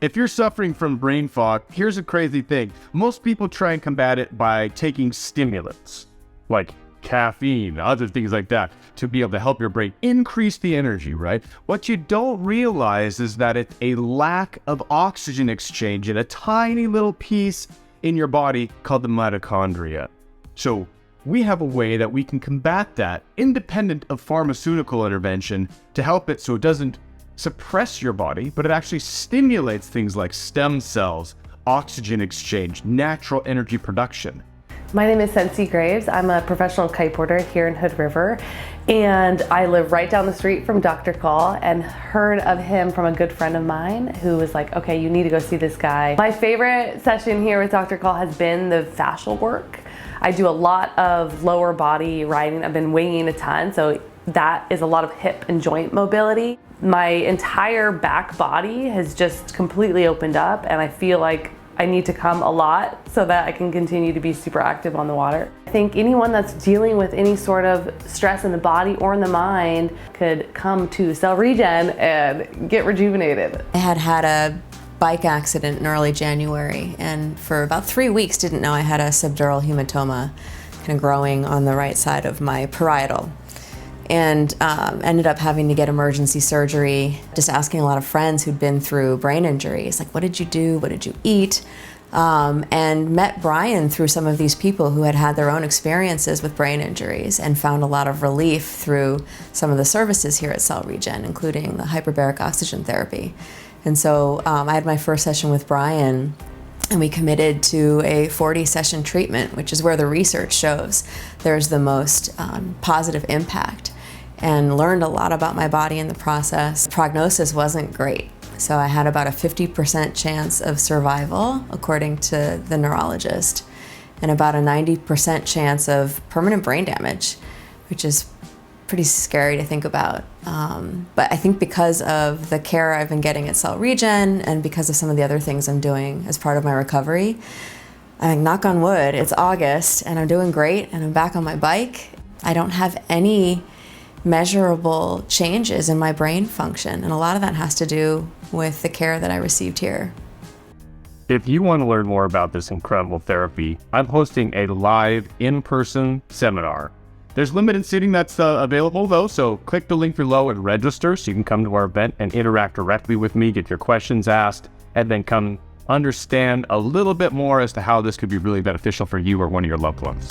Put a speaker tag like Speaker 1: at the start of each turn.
Speaker 1: If you're suffering from brain fog, here's a crazy thing. Most people try and combat it by taking stimulants, like caffeine, other things like that, to be able to help your brain increase the energy, right? What you don't realize is that it's a lack of oxygen exchange in a tiny little piece in your body called the mitochondria. So we have a way that we can combat that independent of pharmaceutical intervention to help it so it doesn't suppress your body, but it actually stimulates things like stem cells, oxygen exchange, natural energy production.
Speaker 2: My name is Scentsy Graves. I'm a professional kiteboarder here in Hood River, and I live right down the street from Dr. Call, and heard of him from a good friend of mine who was like, okay, you need to go see this guy. My favorite session here with Dr. Call has been the fascial work. I do a lot of lower body riding. I've been winging a ton, so that is a lot of hip and joint mobility. My entire back body has just completely opened up, and I feel like I need to come a lot so that I can continue to be super active on the water. I think anyone that's dealing with any sort of stress in the body or in the mind could come to Cell Regen and get rejuvenated.
Speaker 3: I had a bike accident in early January, and for about 3 weeks didn't know I had a subdural hematoma kind of growing on the right side of my parietal. And ended up having to get emergency surgery, just asking a lot of friends who'd been through brain injuries, like, what did you do, what did you eat? And met Brian through some of these people who had had their own experiences with brain injuries and found a lot of relief through some of the services here at Cell Regen, including the hyperbaric oxygen therapy. And so I had my first session with Brian, and we committed to a 40-session treatment, which is where the research shows there's the most positive impact, and learned a lot about my body in the process. Prognosis wasn't great, so I had about a 50% chance of survival, according to the neurologist, and about a 90% chance of permanent brain damage, which is pretty scary to think about. But I think because of the care I've been getting at Cell Regen and because of some of the other things I'm doing as part of my recovery, I think, knock on wood, it's August and I'm doing great and I'm back on my bike. I don't have any measurable changes in my brain function, and a lot of that has to do with the care that I received here.
Speaker 1: If you want to learn more about this incredible therapy, I'm hosting a live in-person seminar. There's limited seating that's available though, so click the link below and register so you can come to our event and interact directly with me, get your questions asked, and then come understand a little bit more as to how this could be really beneficial for you or one of your loved ones.